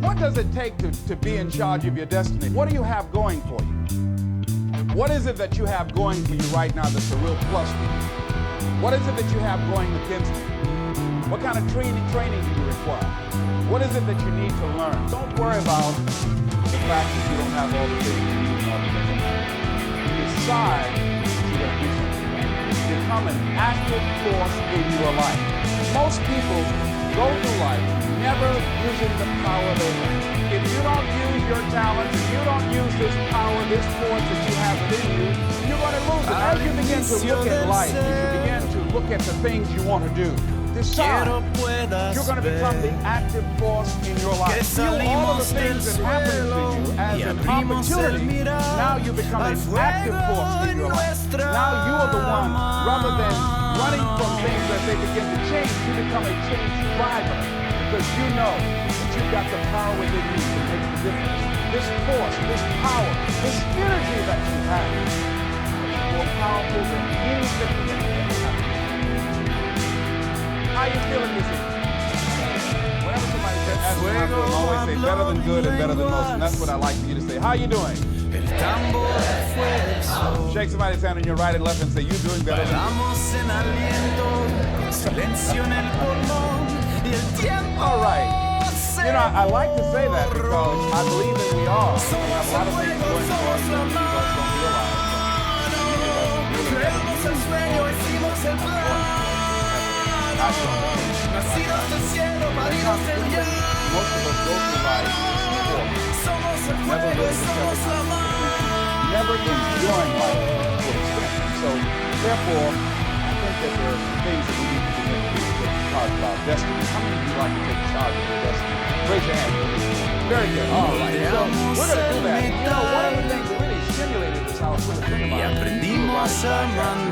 What does it take to be in charge of your destiny? What do you have going for you? What is it that you have going for you right now that's a real plus for you? What is it that you have going against you? What kind of training do you require? What is it that you need to learn? Don't worry about the fact that you don't have all the things you need in order to make it happen. You decide that you're going to do something about it. Become an active force in your life. Most people go through life never using the power they have. If you don't use your talent, if you don't use this power, this force that you have within you, you're going to lose it. As you begin to look at life, as you begin to look at the things you want to do, decide you're going to become the active force in your life. Feel all of the things that happen to you as an opportunity. Now you become an active force in your life. Now you are the one, rather than running from things as they begin to change, you become a change driver because you know that you've got the power within you to make the difference. This force, this power, this energy that you have is more powerful than anything that can ever happen. How you feeling this evening? Whenever somebody says, ask me how I'm doing, I always say better than good and better than most, and that's what I like for you to say. How you doing? Shake somebody's hand on your right and left and say, you're doing better than all right. You know, I like to say that because I believe that we are. We have a lot of things going on that most of us don't realize. Most of us go through life never enjoying life to an extent. So, therefore, I think that there are some things that we need to do to talk about destiny. How many of you like to take charge of your destiny? Raise your hand. Very good. All right. So, we're going to do that. You know, one of the things that really stimulated this house with a friend of mine.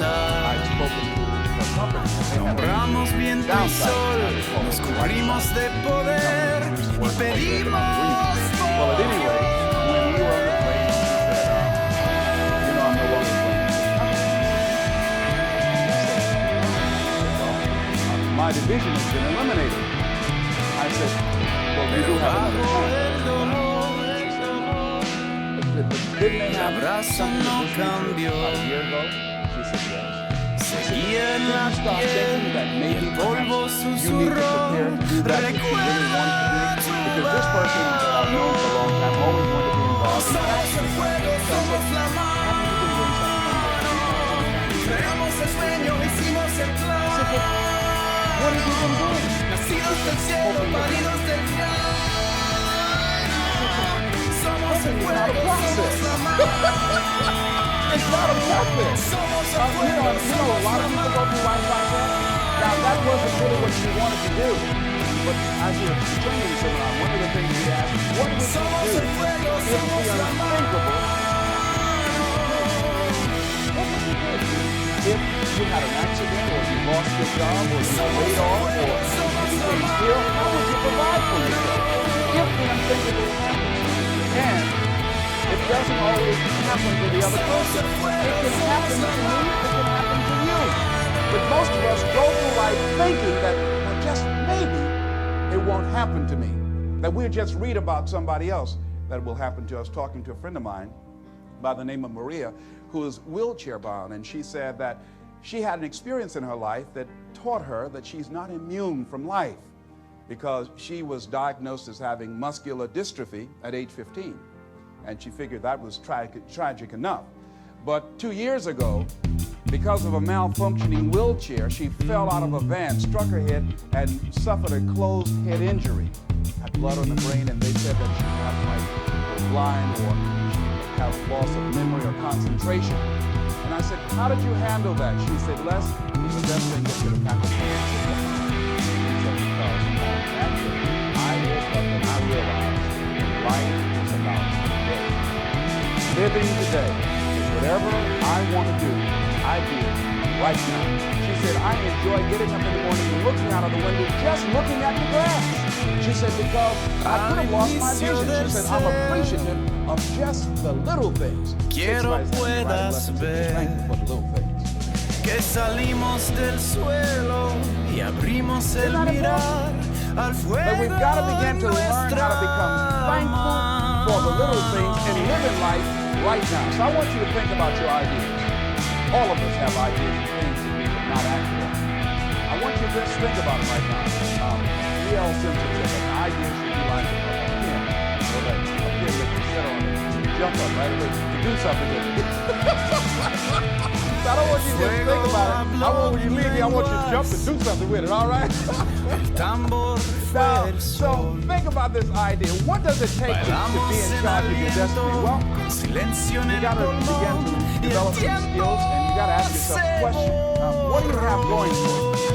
I've spoken to a company. Nombramos viento y sol, nos cubrimos de poder y pedimos Well, at any rate, when we were on the plane, she said, you know, I'm no longer going to my division has been eliminated. I said, well, we do have another plan. Didn't they have something to do a year ago? She said, yes. seguía en la piel, el polvo susurró, recuerda because this person that I've known for a long time always wanted to be involved. Somos el fuego, somos la mano, creamos el sueño, hicimos el plan. What have you been doing? Nacidos del cielo, paridos del cielo. Somos el fuego, somos la mano. It's not a process. You know, a lot of people go through life like that. Now, that wasn't really what you wanted to do. But as you're training someone, one of the things we ask, what would you do if the unthinkable? What would you do if you had an accident, or you lost your job, or you were laid off, or you became ill? How would you provide for yourself if the unthinkable happens? And it doesn't always happen to the other person. It can happen to me, it can happen to you. But most of us go through life thinking that, well, just maybe it won't happen to me. That we'll just read about somebody else that it will happen to us. Talking to a friend of mine by the name of Maria, who is wheelchair bound, and she said that she had an experience in her life that taught her that she's not immune from life, because she was diagnosed as having muscular dystrophy at age 15. And she figured that was tragic enough. But 2 years ago, because of a malfunctioning wheelchair, she fell out of a van, struck her head, and suffered a closed head injury. Had blood on the brain, and they said that she might go blind, or she would have loss of memory or concentration. And I said, how did you handle that? She said, Les, it was the best thing that could have happened to me. She said, because on that day, I woke up and I realized life was about today. Living today is whatever I want to do, I do right now. She said, I enjoy getting up in the morning and looking out of the window, just looking at the grass. She said, because I could have lost my vision. She said, I'm appreciative of just the little things. Quiero puedas ver que salimos del suelo y abrimos el mirar al fuego. But we've got to begin to learn how to become thankful for the little things and live in life right now. So I want you to think about your ideas. All of us have ideas and things that we could not act on. I want you to just think about it right now. E.L. Simpson said that an idea should be like a pin, or that a pin that you sit on and jump up right away to do something with it. So I don't want you to just think about it. I want when you leave me, I want you to jump and do something with it, all right? Now, so think about this idea. What does it take to be in charge of your destiny? Well, you got to begin to develop some skills, and you got to ask yourself a question. What do you have going for you?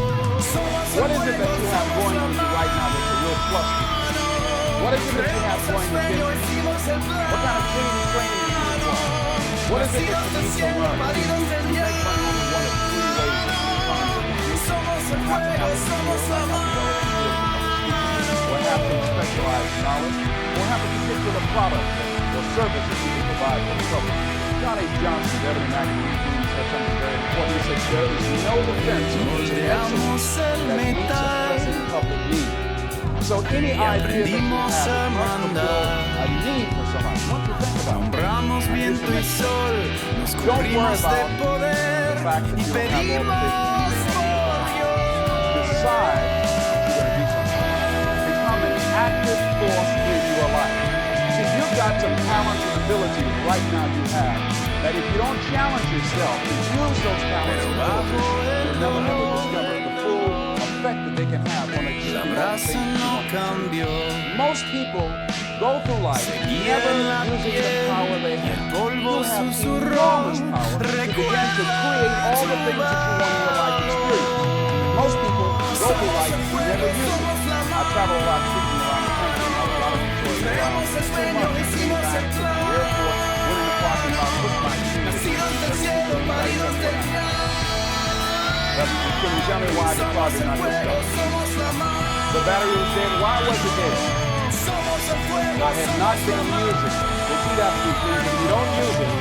What is it that you have going for you right now that's a real plus to you? What is it that you have going against you? What kind of training do you require? What is it that you need to learn? You make money only one of three ways that you find it. You have to have a skill, or have some specialized knowledge, or have a particular product or service that you can provide for the public. John H. Johnson, Editor Magazine, said something very important. He said, there is no defense against excellence that meets expressing public need. So any idea that you have must fulfill a need for somebody. What do you think about it? Don't worry about the fact that you don't have all the things you need. Decide that you're going to do something. Become an active force in your life. See, you've got some talents and abilities right now you have that if you don't challenge yourself to use those talents and abilities, you'll never discover the full effect that they can have on achieving things you want to do. Most people go through life never using the power they have. You have enormous power to begin to create all the things that you want in your life experience. Most people go through life never use it. I travel a lot speaking around the country. I have a lot of employees around. 2 months back to the airport, went in the parking lot, put my Can you tell me why the car did not get started? The battery was dead. Why was it dead? I had not been using it. You see that these things, if you don't use it,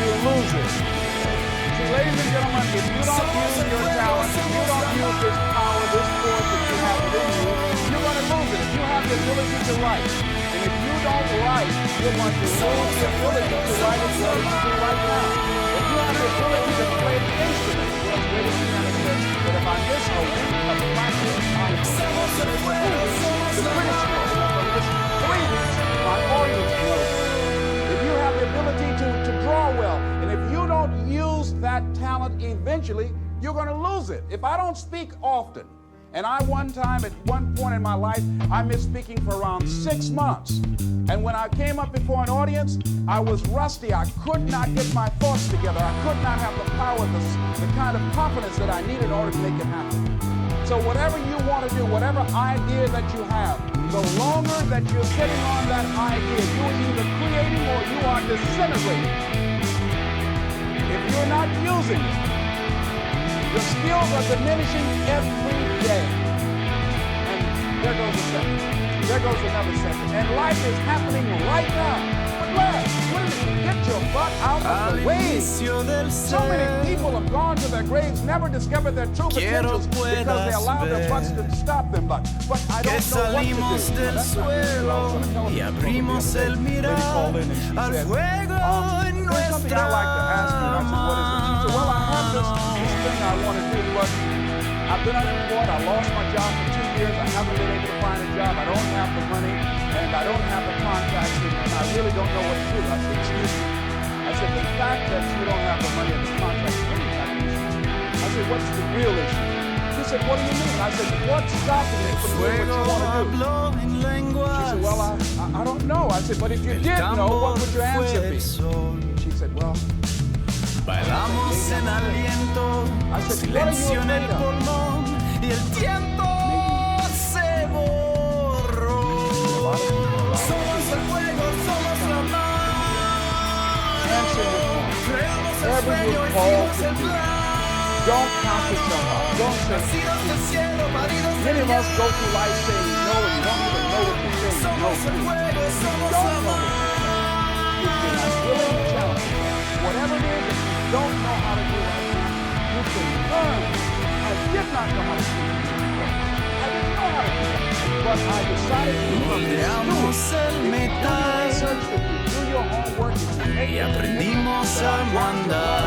you lose it. See, ladies and gentlemen, if you don't use your talent, if you don't use this power, this force that you have within you, you're going to lose it. If you have the ability to write, and if you don't write, you're going to lose the ability to write as well as you do right now. If you have the ability to play the instrument, well, ladies and gentlemen, but if I miss a week of practice, I'm the critics know. If I miss 3 weeks, my audience knows. If you have the ability to draw well, and if you don't use that talent eventually, you're going to lose it. If I don't speak often, and at one point in my life, I missed speaking for around 6 months. And when I came up before an audience, I was rusty. I could not get my thoughts together. I could not have the power, the kind of confidence that I needed in order to make it happen. So whatever you want to do, whatever idea that you have, the longer that you're sitting on that idea, you're either creating or you are disintegrating. If you're not using it, your skills are diminishing every day. And there goes a second. There goes another second. And life is happening right now. But where? Get your butt out of the way. So many people have gone to their graves, never discovered their true potentials because they allowed their butts to stop them. But I don't know what to do. That's not y abrimos el mirar al fuego en nuestra. There's something I'd like to ask you. I said, what is it? She said, well, I have this thing I want to do, but I've been unemployed. I lost my job for 2 years. I haven't been able to find a job. I don't have the money, and I don't have the contacts, and I really don't know what to do. I said, excuse me. I said, the fact that you don't have the money and the contacts is really not an issue. I said, what's the real issue? She said, what do you mean? I said, what's stopping you from doing what you want to do? She said, well, I don't know. I said, but if you did know, what would your answer be? She said, well, bailamos en aliento, silencio en el pulmón y el tiempo se borró. Somos el fuego, somos la mar. Whatever you're called to do, don't count yourself out. Don't say, many of us go through life saying no, and you don't even know what you're saying no to. Don't know what you're saying. If you're not willing to challenge it, whatever it is that you don't know how to do right now, you can learn. I did not know how to do it before. I did what I decided to do from this Moldeamos el metal research, if you do your homework, if you make y aprendimos a mandar.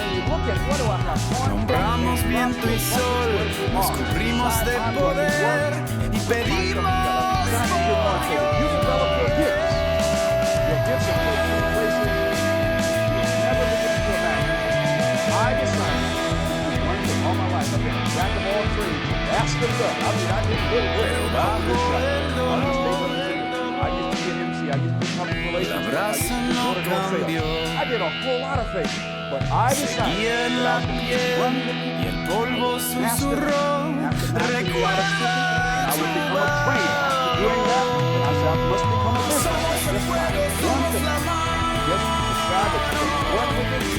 and you look at what do I have on Nombramos viento y sol, nos cubrimos de poder y pedimos por you develop your gifts. Your gifts are taken to places you never began to imagine. I decided to learn from all my life. I've been a jack of all trades. Ask of God. I mean, I did really good. I used to be an MC. I used to be public relations. I used to be door-to-door sales. I did a whole lot of things. But I decided y en la piel y el polvo susurró. Recuerda I would become a trainer. After doing that, and I said, I must become a business. Just decide that you can work with it.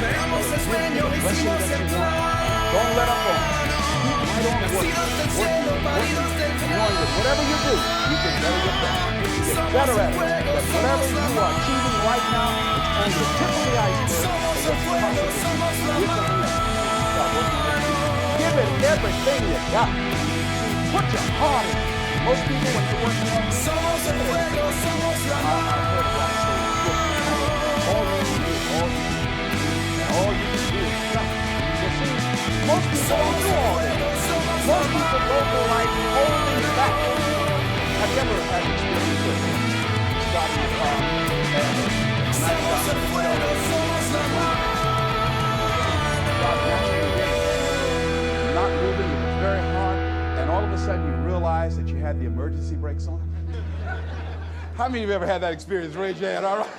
Don't let up on it. Keep right on working. Knowing that whatever you do, you get better with that. You get better at it. But whatever you are achieving right now, it's only the tip of the iceberg. Give it everything you got. Put your heart in it. Most people, when you're working on this, I've heard God say, all you can do, all you can do is nothing. You see, most people don't do all that. Most people go through life holding back. Have you ever had experience with starting your car and not moving, it was very hard, and all of a sudden you realize that you had the emergency brakes on? How many of you ever had that experience? Raise your hand, all right?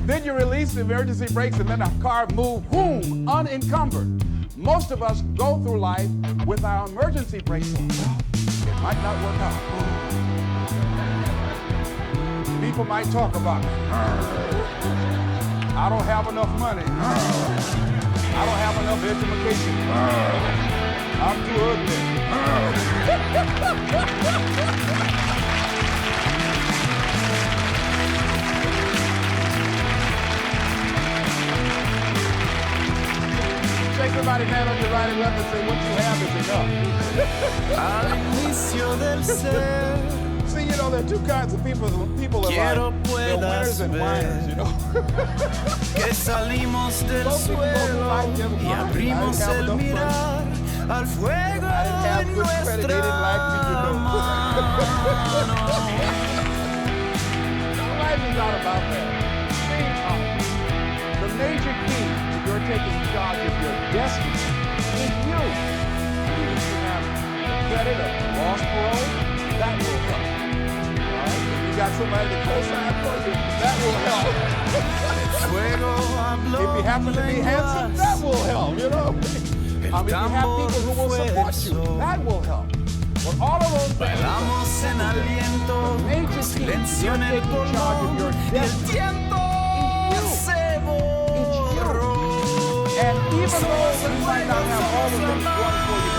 Then you release the emergency brakes and then the car moves, boom, unencumbered. Most of us go through life with our emergency brakes on. It might not work out. People might talk about, I don't have enough money. I don't have enough education. I'm too ugly. Shake somebody's hand on your right and left and say, what you have is enough. Al inicio del ser. See, you know, there are two kinds of people in life. They're winners and whiners, you know. Que salimos del suelo y abrimos el mirar al fuego en nuestra mano. Life is not about that. See, the major key to your taking charge of your destiny is you. If you have credit or lost parole, that will help. You got somebody to co-sign for you, that will help. If you happen to be handsome, that will help, you know. If you have people who will support you, that will help. But all of those things, bailamos en aliento, the major key to silencio en el taking charge of your polvo, y el destiny tiempo se borró. And even though you might not have all the things going for you,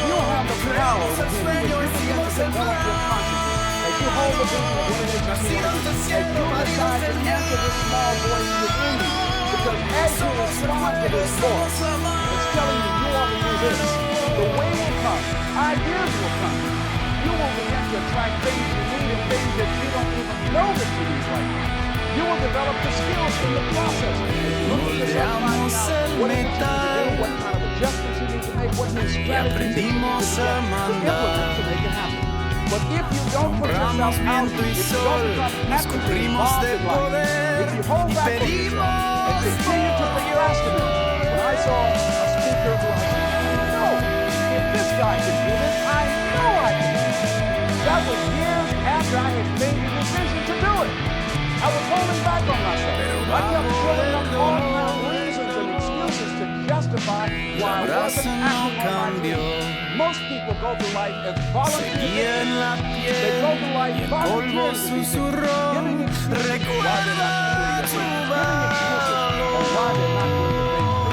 you have the power within you when you begin to develop your consciousness. As you hold the vision of what it is you want to do, as you decide to answer this small voice within you, because as you respond to this voice, it's telling you you ought to do this. The way will come, ideas will come. You will begin to attract things you need and things that you don't even know that you need right now. You will develop the skills in the process. Look at yourself, find out what it is you need to do, what kind of adjustments you need to make, what new strategies you need to implement to make it happen. But if you don't put yourself out, if you don't become actively involved in life, if you hold back on yourself and continue to procrastinate, when I saw a speaker who I said, no, if this guy can do this, I know I can do it. That was years after I had made the decision to do it. I was holding back on myself. I kept pulling up all around reasons and excuses to justify why I wasn't acting on my dreams. Most people go through life as volunteers. They go through life volunteering, giving excuses why they're not doing the things, giving excuses on why they're not doing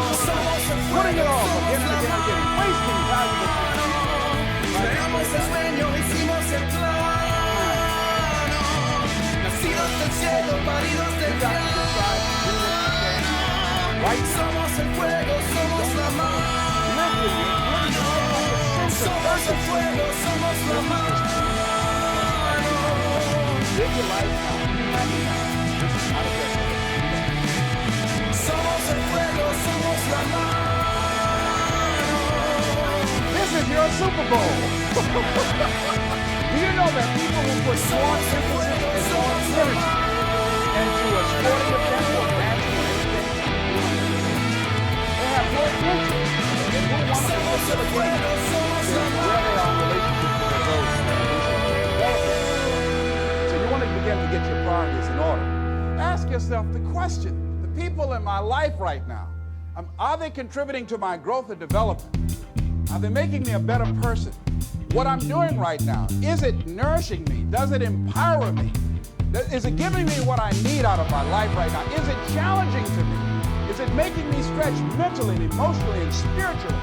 the things, putting it off again and again and again, wasting valuable time. Creamos el sueño, hicimos el plan. Nacidos del cielo, paridos del plan. Somos el fuego, somos la mano. Somos el fuego, somos la mano. at your life now. You have it now. This is not a declaration. Somos el fuego, somos la mano. This is your Super Bowl. Do you know that people who put more emphasis and more energy into a sporting event or dancing or anything, they have more interest in who wants to fulfill a game than where they are in relationship to their goals and resolutions. So you want to begin to get your priorities in order. Ask yourself the question, the people in my life right now, are they contributing to my growth and development? Are they making me a better person? What I'm doing right now, is it nourishing me? Does it empower me? Is it giving me what I need out of my life right now? Is it challenging to me? Is it making me stretch mentally and emotionally and spiritually?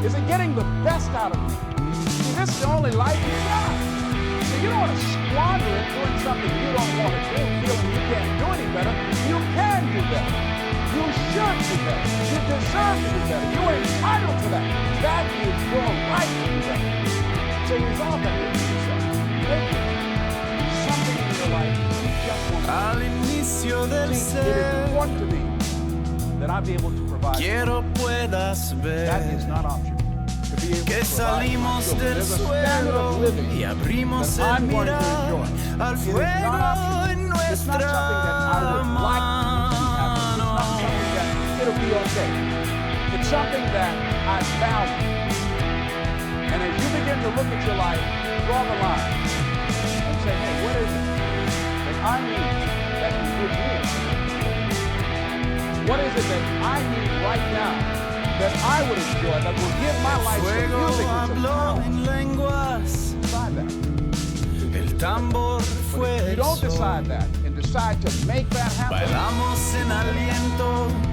Is it getting the best out of me? See, this is the only life you got. So you don't want to squander it doing something you don't want to do, feeling you can't do any better. You can do better. You should do better. You deserve to do better. You are entitled to that. That is your right to do better. So resolve that with yourself. Make it something in your life you just want to do. Al inicio del See, it is ser, important to me that I be able to provide. quiero puedas That is ver not optional. To be able que to provide my salimos children. del There's a standard of suelo living y abrimos that el I'm going to mirar enjoy. al It is not fuego optional. en It's not nuestra something that I would like to see happen. It's not something that it'll be okay. It's something that I value. And as you begin to look at your life, draw the line and say, hey, what is it that I need that can give me a What is it that I need right now that I would enjoy, that will give my life some fuego music and some habló power? en lenguas, Decide that. el tambor But fue if you el don't sol. decide that and decide to make that happen, Bailamos en aliento,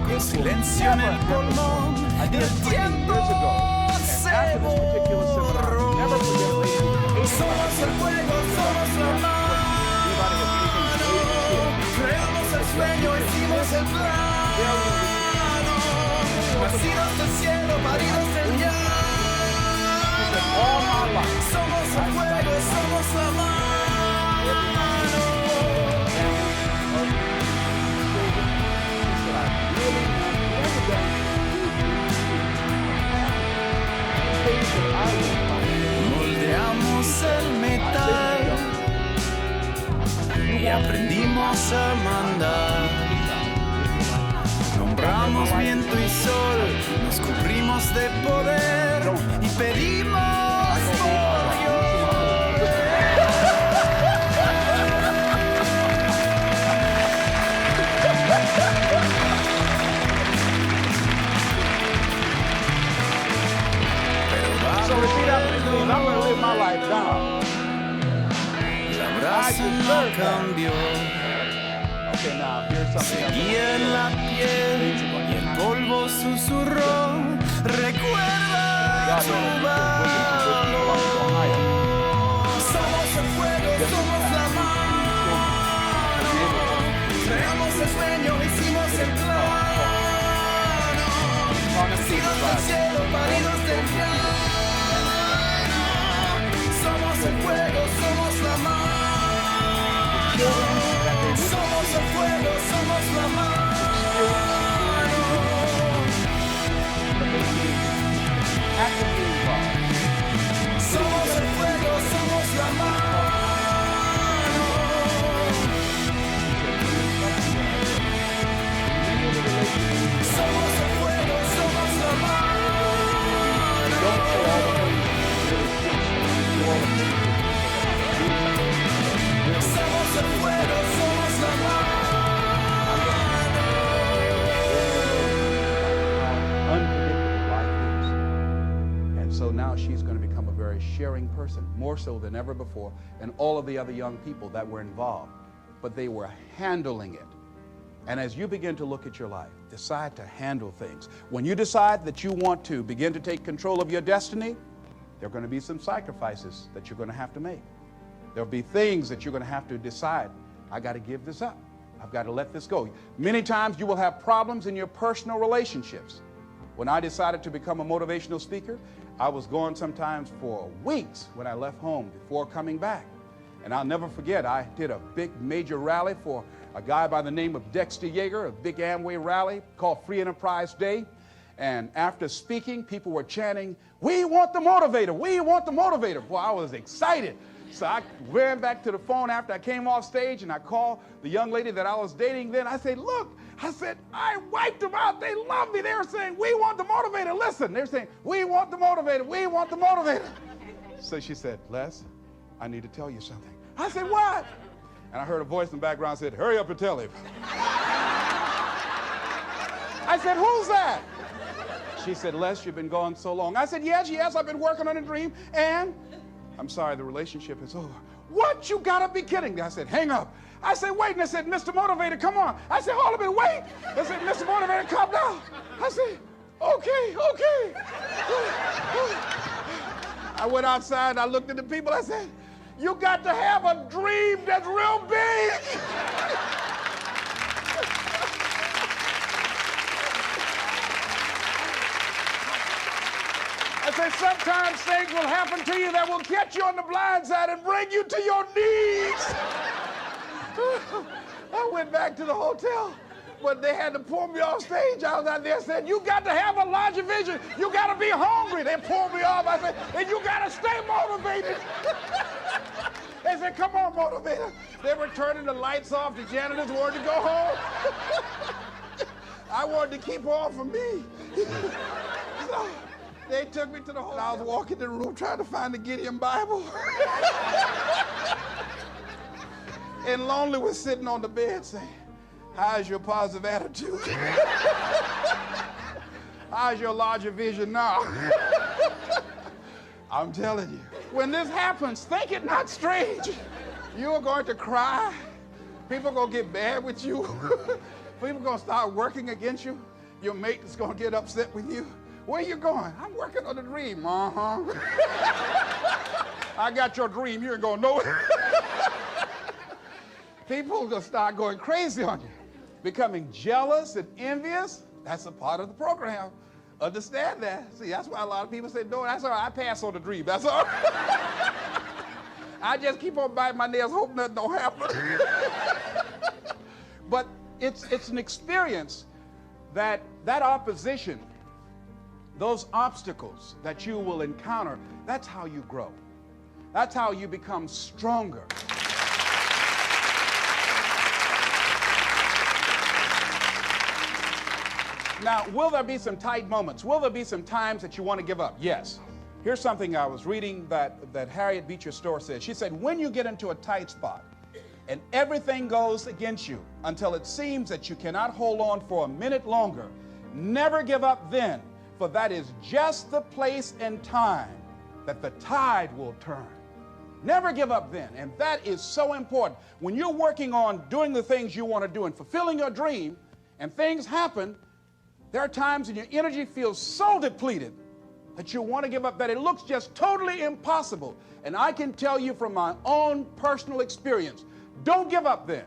con silencio en el pulmón, I y did el it 3 tiempo years ago, and se after this particular seminar, borró. never forget, ladies, 80 Somos el fuego, somos la mano. anybody has anything great Creamos el sueño, hicimos el plano. Nacidos del cielo, paridos del to llano. all my life, Somos el fuego, somos la mano. Moldeamos el metal y aprendimos a mandar. Nombramos viento y sol, nos cubrimos de poder y pedimos por So repeat after me, please. I'm going to live my life down. La brasa no cambió, Okay, now here's something else. seguía en la piel y el polvo susurró. Recuerda tu valor. Somos el fuego, somos la mano. Creamos el sueño, hicimos el plano. Nacidos del cielo, paridos del llano. Somos el fuego, somos la mano. Somos el fuego, somos la mano. Actively involved. Somos el fuego, somos la mano. Somos el fuego, somos la mano. Don't say all the things that really fix you. Do all the things that Somos el fuego, somos la mano. unpredictable life is. And so now she's going to become a very sharing person, more so than ever before, and all of the other young people that were involved. But they were handling it. And as you begin to look at your life, decide to handle things. When you decide that you want to begin to take control of your destiny, there are going to be some sacrifices that you're going to have to make. There'll be things that you're going to have to decide, I got to give this up. I've got to let this go. Many times you will have problems in your personal relationships. When I decided to become a motivational speaker, I was gone sometimes for weeks when I left home before coming back. And I'll never forget, I did a big major rally for a guy by the name of Dexter Yeager, a big Amway rally called Free Enterprise Day. And after speaking, people were chanting, "We want the motivator, we want the motivator." Boy, I was excited. So I ran back to the phone after I came off stage and I called the young lady that I was dating then. I said, "Look," I said, "I wiped them out. They love me." They were saying, "We want the motivator." Listen, they're saying, "We want the motivator, we want the motivator." So she said, "Les, I need to tell you something." I said, "What?" And I heard a voice in the background said, "Hurry up and tell him." I said, "Who's that?" She said, "Les, you've been gone so long." I said, yes, I've been working on a dream, and I'm sorry, the relationship is over." "What? You gotta be kidding me." I said, "Hang up." I said, "Wait," and I said, "Mr. Motivator, come on." I said, "Hold a minute, wait." I said, "Mr. Motivator, come down." I said, okay. I went outside, I looked at the people, I said, "You got to have a dream that's real big." I said, sometimes things will happen to you that will catch you on the blind side and bring you to your knees. I went back to the hotel, but they had to pull me off stage. I was out there saying, "You got to have a larger vision. You got to be hungry." They pulled me off. I said, "And you got to stay motivated." They said, "Come on, motivator." They were turning the lights off. The janitors wanted to go home. I wanted to keep on for me. So they took me to the hotel. I was walking in the room trying to find the Gideon Bible. And Lonely was sitting on the bed saying, "How's your positive attitude? How's your larger vision now?" I'm telling you, when this happens, think it not strange. You're going to cry. People are going to get mad with you. People are going to start working against you. Your mate is going to get upset with you. "Where you going?" "I'm working on a dream." "Uh-huh." "I got your dream. You ain't going to know it." People are going to start going crazy on you, becoming jealous and envious. That's a part of the program. Understand that. See, that's why a lot of people say, "No, that's all right. I pass on the dream. That's all right." I just keep on biting my nails, hope nothing don't happen. But it's an experience that opposition, those obstacles that you will encounter, that's how you grow. That's how you become stronger. Now, will there be some tight moments? Will there be some times that you want to give up? Yes. Here's something I was reading that Harriet Beecher Stowe said. She said, when you get into a tight spot and everything goes against you until it seems that you cannot hold on for a minute longer, never give up then, for that is just the place and time that the tide will turn. Never give up then, and that is so important. When you're working on doing the things you want to do and fulfilling your dream, and things happen, there are times when your energy feels so depleted that you want to give up, that it looks just totally impossible. And I can tell you from my own personal experience, don't give up then.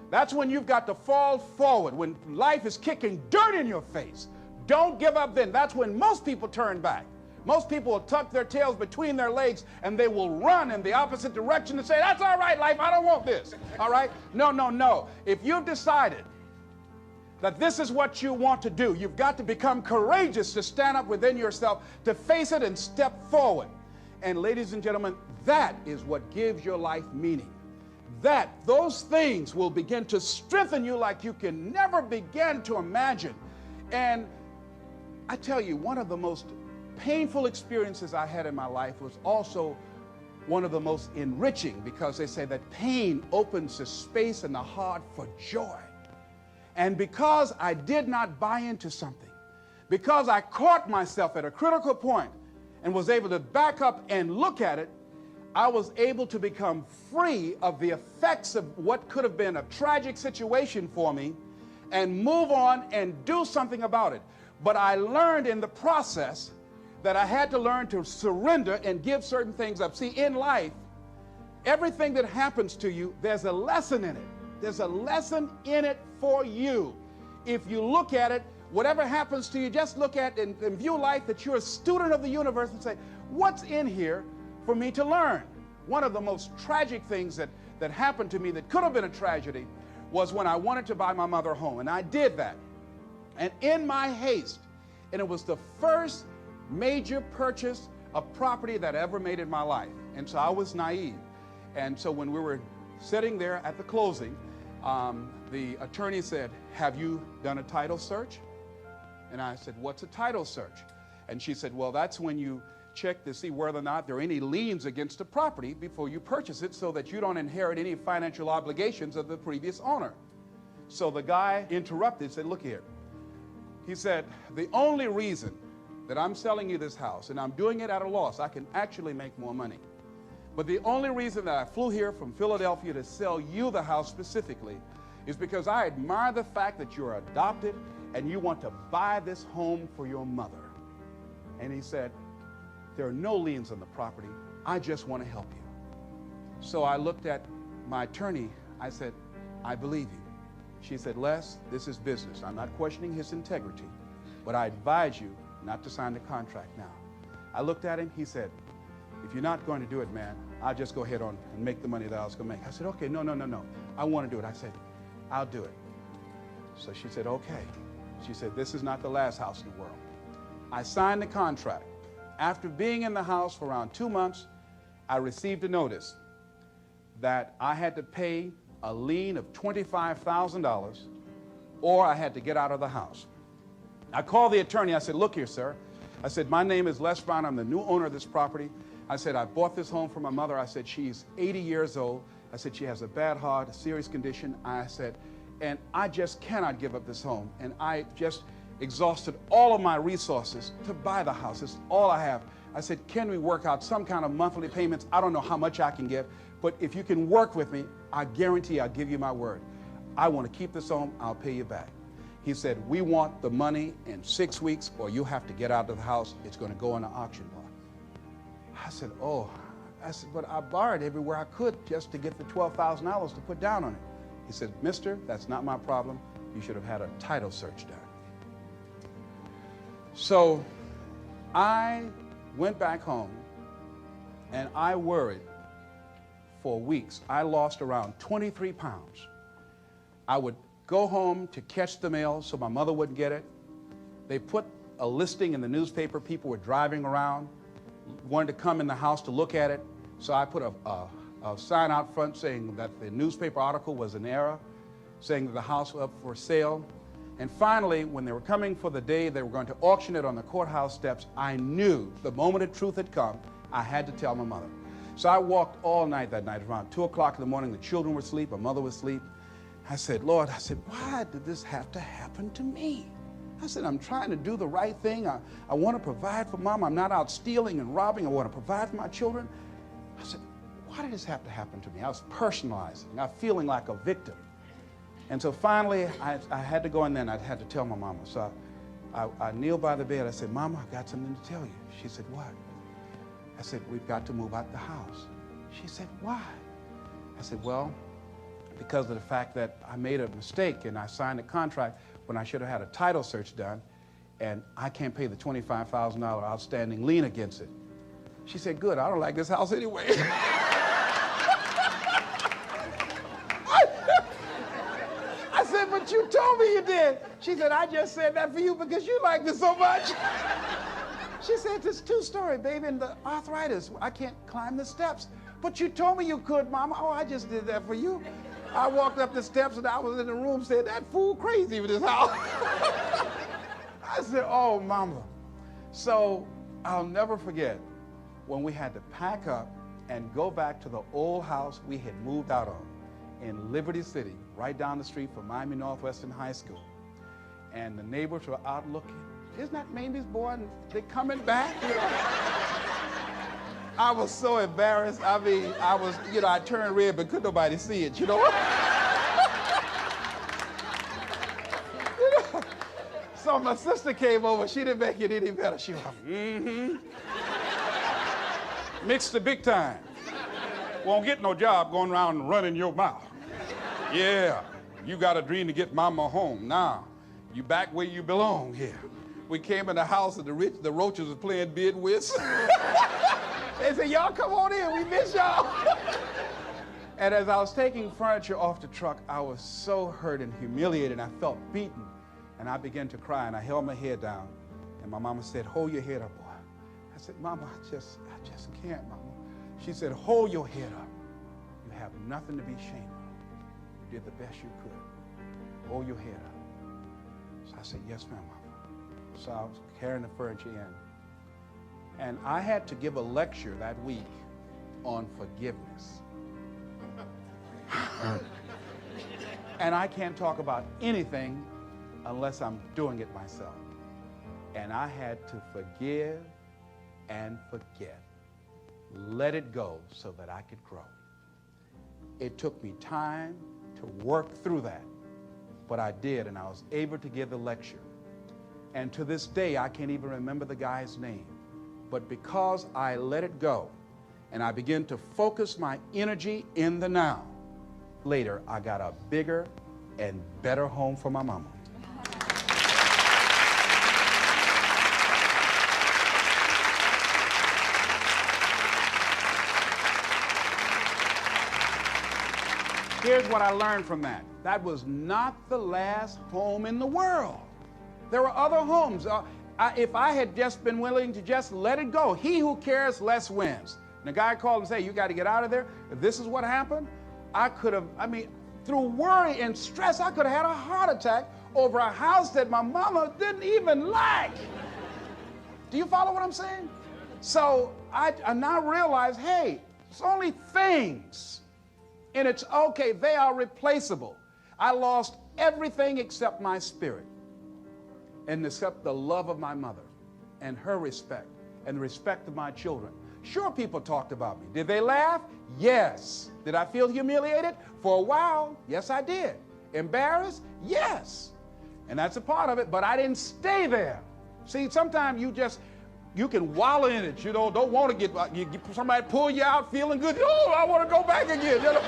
That's when you've got to fall forward, when life is kicking dirt in your face. Don't give up then. That's when most people turn back. Most people will tuck their tails between their legs and they will run in the opposite direction and say, "That's all right, life, I don't want this." All right? No. If you've decided that this is what you want to do, you've got to become courageous to stand up within yourself, to face it and step forward. And ladies and gentlemen, that is what gives your life meaning. Those things will begin to strengthen you like you can never begin to imagine. And I tell you, one of the most painful experiences I had in my life was also one of the most enriching, because they say that pain opens the space in the heart for joy. And because I did not buy into something, because I caught myself at a critical point and was able to back up and look at it, I was able to become free of the effects of what could have been a tragic situation for me and move on and do something about it. But I learned in the process that I had to learn to surrender and give certain things up. See, in life, everything that happens to you, there's a lesson in it. There's a lesson in it for you. If you look at it, whatever happens to you, just look at and view life that you're a student of the universe and say, what's in here for me to learn? One of the most tragic things that happened to me that could have been a tragedy was when I wanted to buy my mother a home, and I did that. And in my haste, and it was the first major purchase of property that I ever made in my life. And so I was naive. And so when we were sitting there at the closing, the attorney said, "Have you done a title search?" And I said, "What's a title search?" And she said, "Well, that's when you check to see whether or not there are any liens against the property before you purchase it so that you don't inherit any financial obligations of the previous owner." So the guy interrupted and said, "Look here." He said, "The only reason that I'm selling you this house, and I'm doing it at a loss, I can actually make more money. But the only reason that I flew here from Philadelphia to sell you the house specifically is because I admire the fact that you're adopted and you want to buy this home for your mother." And he said, "There are no liens on the property. I just want to help you." So I looked at my attorney. I said, "I believe you." She said, "Les, this is business. I'm not questioning his integrity, but I advise you not to sign the contract now." I looked at him. He said, "If you're not going to do it, man, I'll just go ahead on and make the money that I was going to make." I said, "Okay, no. I want to do it." I said, "I'll do it." So she said, "Okay." She said, "This is not the last house in the world." I signed the contract. After being in the house for around 2 months, I received a notice that I had to pay a lien of $25,000 or I had to get out of the house. I called the attorney. I said, "Look here, sir." I said, "My name is Les Brown. I'm the new owner of this property." I said, "I bought this home for my mother." I said, "She's 80 years old. I said, she has a bad heart, a serious condition." I said, "And I just cannot give up this home. And I just exhausted all of my resources to buy the house. It's all I have." I said, "Can we work out some kind of monthly payments? I don't know how much I can get, but if you can work with me, I guarantee I'll give you my word. I want to keep this home. I'll pay you back." He said, "We want the money in 6 weeks or you have to get out of the house. It's going to go on the auction block." I said, "Oh." I said, "But I borrowed everywhere I could just to get the $12,000 to put down on it." He said, "Mister, that's not my problem. You should have had a title search done." So I went back home and I worried for weeks. I lost around 23 pounds. I would go home to catch the mail so my mother wouldn't get it. They put a listing in the newspaper. People were driving around, wanted to come in the house to look at it. So I put a sign out front saying that the newspaper article was an error, saying that the house was up for sale. And finally, when they were coming for the day they were going to auction it on the courthouse steps, I knew the moment of truth had come. I had to tell my mother. So I walked all night that night. Around 2 o'clock in the morning, the children were asleep, my mother was asleep. I said, "Lord," I said, "why did this have to happen to me?" I said, "I'm trying to do the right thing. I want to provide for Mom. I'm not out stealing and robbing. I want to provide for my children." I said, "Why did this have to happen to me?" I was personalizing, not feeling like a victim. And so finally, I had to go in there and I had to tell my mama. So I kneeled by the bed. I said, "Mama, I got something to tell you." She said, "What?" I said, "We've got to move out the house." She said, "Why?" I said, "Well, because of the fact that I made a mistake and I signed a contract when I should have had a title search done, and I can't pay the $25,000 outstanding lien against it." She said, "Good, I don't like this house anyway." I said, "But you told me you did." She said, "I just said that for you because you liked it so much." She said, "It's 2-story, baby, and the arthritis, I can't climb the steps." "But you told me you could, Mama." "Oh, I just did that for you." I walked up the steps and I was in the room saying, "That fool crazy with this house." I said, "Oh, Mama." So I'll never forget when we had to pack up and go back to the old house we had moved out on in Liberty City, right down the street from Miami Northwestern High School. And the neighbors were out looking. "Isn't that Mamie's boy? And they're coming back?" You know? I was so embarrassed. I mean, I turned red, but couldn't nobody see it, you know? So my sister came over. She didn't make it any better. She was like, "Mixed the big time. Won't get no job going around and running your mouth. Yeah, you got a dream to get Mama home. Now, you back where you belong here." We came in the house and the roaches was playing bid whist. They said, y'all come on in, we miss y'all. And as I was taking furniture off the truck, I was so hurt and humiliated, and I felt beaten. And I began to cry, and I held my head down. And my mama said, hold your head up, boy. I said, Mama, I just can't, Mama. She said, hold your head up. You have nothing to be ashamed of. You did the best you could. Hold your head up. So I said, yes, ma'am, Mama. So I was carrying the furniture in. And I had to give a lecture that week on forgiveness. And I can't talk about anything unless I'm doing it myself. And I had to forgive and forget. Let it go so that I could grow. It took me time to work through that, but I did, and I was able to give the lecture. And to this day, I can't even remember the guy's name. But because I let it go and I began to focus my energy in the now, later I got a bigger and better home for my mama. Here's what I learned from that. That was not the last home in the world. There were other homes. If I had just been willing to just let it go, he who cares less wins. And the guy called and said, you got to get out of there. If this is what happened, I could have, through worry and stress, I could have had a heart attack over a house that my mama didn't even like. Do you follow what I'm saying? So I now realize, hey, it's only things. And it's okay, they are replaceable. I lost everything except my spirit, and except the love of my mother and her respect and the respect of my children. Sure, people talked about me. Did they laugh? Yes. Did I feel humiliated? For a while, yes, I did. Embarrassed? Yes. And that's a part of it, but I didn't stay there. See, sometimes you can wallow in it. You know, don't want to get somebody pull you out feeling good. Oh, I want to go back again. You know?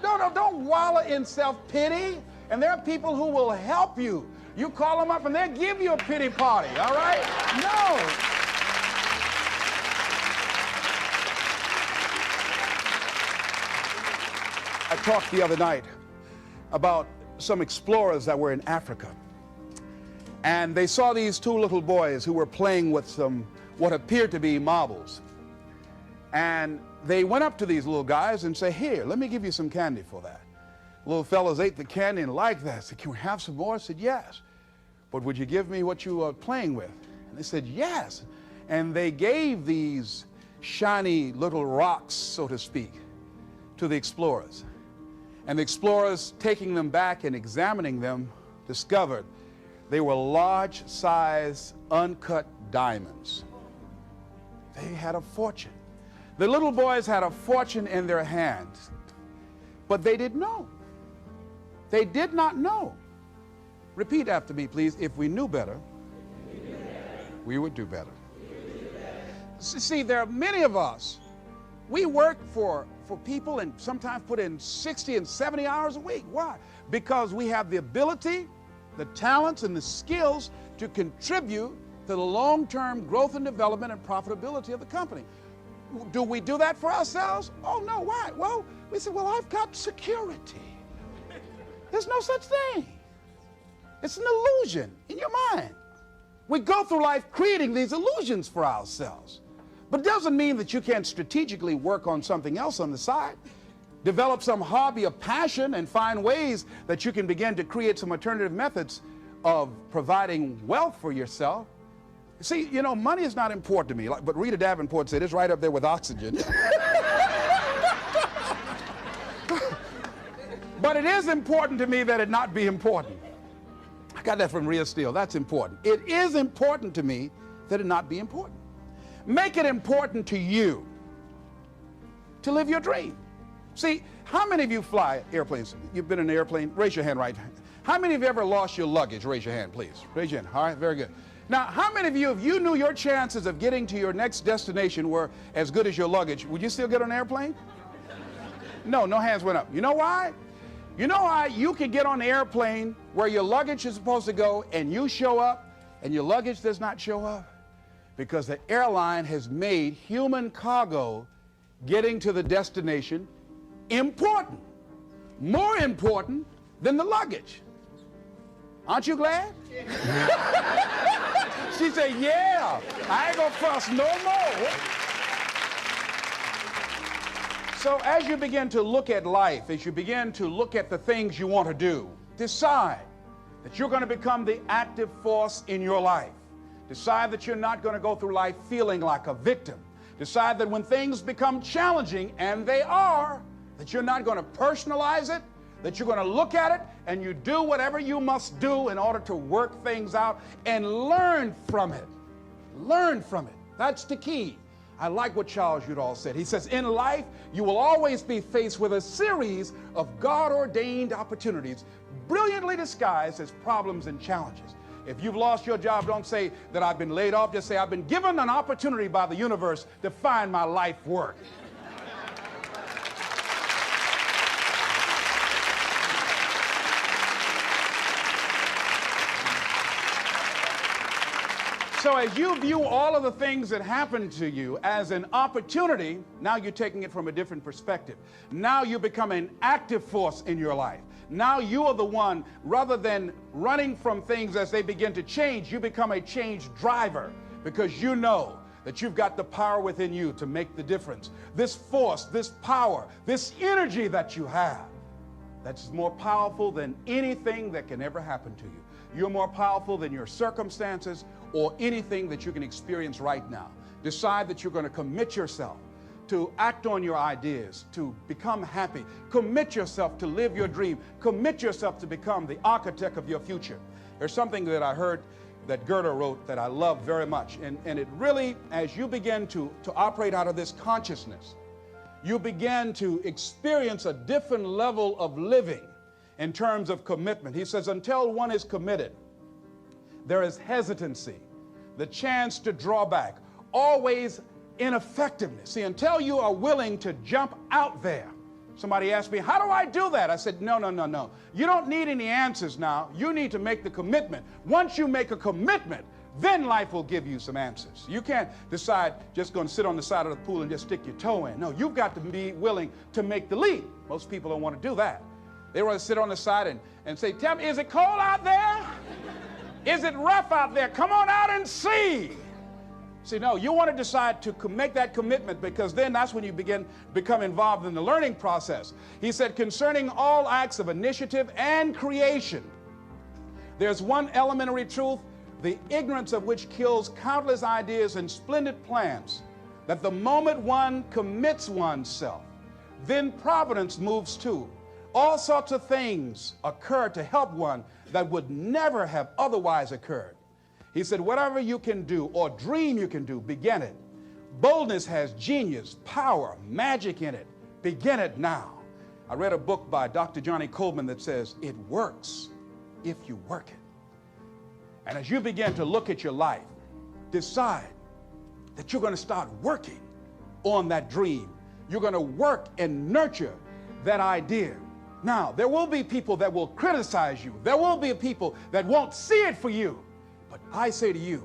No, don't wallow in self-pity. And there are people who will help you. You call them up and they'll give you a pity party, all right? No. I talked the other night about some explorers that were in Africa. And they saw these two little boys who were playing with some what appeared to be marbles. And they went up to these little guys and said, here, let me give you some candy for that. Little fellas ate the candy and liked that. Said, can we have some more? I said, yes. But would you give me what you were playing with? And they said, yes. And they gave these shiny little rocks, so to speak, to the explorers. And the explorers, taking them back and examining them, discovered they were large-size, uncut diamonds. They had a fortune. The little boys had a fortune in their hands, but they didn't know. They did not know. Repeat after me, please. If we knew better, we would do better. See, there are many of us, we work for people and sometimes put in 60 and 70 hours a week. Why? Because we have the ability, the talents, and the skills to contribute to the long-term growth and development and profitability of the company. Do we do that for ourselves? Oh, no. Why? Well, we say, well, I've got security. There's no such thing. It's an illusion in your mind. We go through life creating these illusions for ourselves. But it doesn't mean that you can't strategically work on something else on the side. Develop some hobby of passion and find ways that you can begin to create some alternative methods of providing wealth for yourself. See, you know, money is not important to me, but Rita Davenport said it's right up there with oxygen. But it is important to me that it not be important. I got that from Rhea Steele. That's important. It is important to me that it not be important. Make it important to you to live your dream. See, how many of you fly airplanes? You've been in an airplane? Raise your hand right. How many of you ever lost your luggage? Raise your hand, please. Raise your hand. All right, very good. Now, how many of you, if you knew your chances of getting to your next destination were as good as your luggage, would you still get on an airplane? No hands went up. You know why? You know why you could get on the airplane where your luggage is supposed to go and you show up and your luggage does not show up? because the airline has made human cargo getting to the destination important, more important than the luggage. Aren't you glad? She said, yeah, I ain't gonna fuss no more. So as you begin to look at life, as you begin to look at the things you want to do, decide that you're going to become the active force in your life. Decide that you're not going to go through life feeling like a victim. Decide that when things become challenging, and they are, that you're not going to personalize it, that you're going to look at it and you do whatever you must do in order to work things out and learn from it. Learn from it. That's the key. I like what Charles Udall said. He says, in life, you will always be faced with a series of God-ordained opportunities, brilliantly disguised as problems and challenges. If you've lost your job, don't say that I've been laid off. Just say, I've been given an opportunity by the universe to find my life work. So as you view all of the things that happen to you as an opportunity, now you're taking it from a different perspective. Now you become an active force in your life. Now you are the one, rather than running from things as they begin to change, you become a change driver, because you know that you've got the power within you to make the difference. This force, this power, this energy that you have, that's more powerful than anything that can ever happen to you. You're more powerful than your circumstances or anything that you can experience right now. Decide that you're going to commit yourself to act on your ideas, to become happy. Commit yourself to live your dream. Commit yourself to become the architect of your future. There's something that I heard that Goethe wrote that I love very much. And it really, as you begin to operate out of this consciousness, you begin to experience a different level of living in terms of commitment. He says, until one is committed, there is hesitancy, the chance to draw back, always ineffectiveness. See, until you are willing to jump out there. Somebody asked me, how do I do that? I said, no. You don't need any answers now. You need to make the commitment. Once you make a commitment, then life will give you some answers. You can't decide just going to sit on the side of the pool and just stick your toe in. No, you've got to be willing to make the leap. Most people don't want to do that. They want to sit on the side and say, tell me, is it cold out there? Is it rough out there? Come on out and see. See, no, you want to decide to make that commitment, because then that's when you become involved in the learning process. He said, concerning all acts of initiative and creation, there's one elementary truth, the ignorance of which kills countless ideas and splendid plans, that the moment one commits oneself, then providence moves too. All sorts of things occur to help one that would never have otherwise occurred. He said, whatever you can do or dream you can do, begin it. Boldness has genius, power, magic in it. Begin it now. I read a book by Dr. Johnny Coleman that says, it works if you work it. And as you begin to look at your life, decide that you're going to start working on that dream. You're going to work and nurture that idea. Now, there will be people that will criticize you. There will be people that won't see it for you. But I say to you,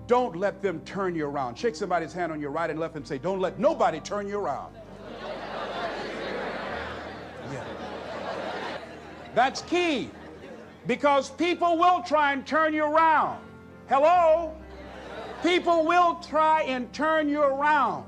don't let them turn you around. Shake somebody's hand on your right and left and say, don't let nobody turn you around. Yeah. That's key, because people will try and turn you around. Hello? People will try and turn you around.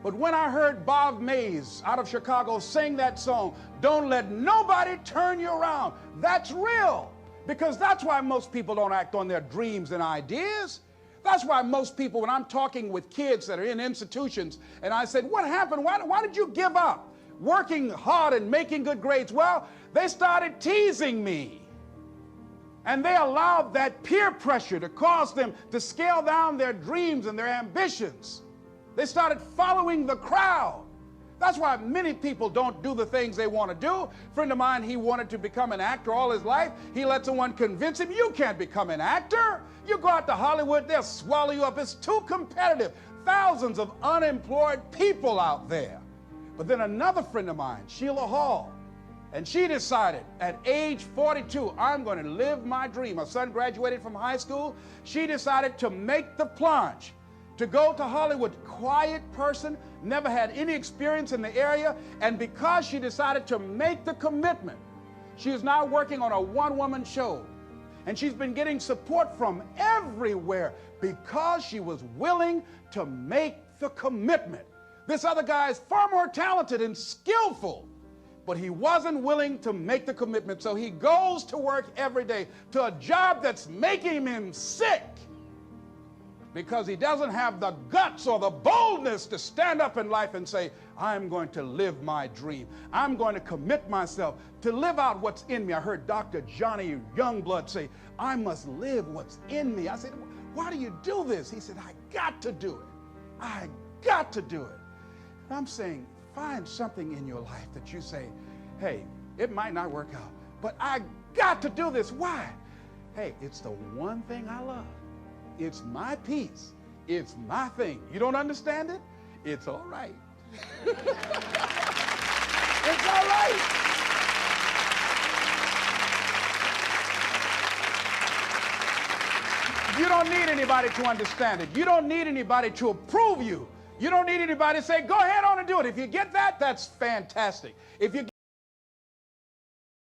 But when I heard Bob Mays out of Chicago sing that song, don't let nobody turn you around, that's real. Because that's why most people don't act on their dreams and ideas. That's why most people, when I'm talking with kids that are in institutions, and I said, what happened? Why did you give up working hard and making good grades? Well, they started teasing me. And they allowed that peer pressure to cause them to scale down their dreams and their ambitions. They started following the crowd. That's why many people don't do the things they want to do. A friend of mine, he wanted to become an actor all his life. He let someone convince him, you can't become an actor. You go out to Hollywood, they'll swallow you up. It's too competitive. Thousands of unemployed people out there. But then another friend of mine, Sheila Hall, and she decided at age 42, I'm going to live my dream. Her son graduated from high school. She decided to make the plunge. to go to Hollywood, quiet person, never had any experience in the area, and because she decided to make the commitment, she is now working on a one-woman show. And she's been getting support from everywhere because she was willing to make the commitment. This other guy is far more talented and skillful, but he wasn't willing to make the commitment. So he goes to work every day to a job that's making him sick because he doesn't have the guts or the boldness to stand up in life and say, I'm going to live my dream. I'm going to commit myself to live out what's in me. I heard Dr. Johnny Youngblood say, I must live what's in me. I said, why do you do this? He said, I got to do it. I got to do it. And I'm saying, find something in your life that you say, hey, it might not work out, but I got to do this. Why? Hey, it's the one thing I love. It's my piece. It's my thing. You don't understand it? It's all right. It's all right. You don't need anybody to understand it. You don't need anybody to approve you. You don't need anybody to say, go ahead on and do it. If you get that, that's fantastic. If you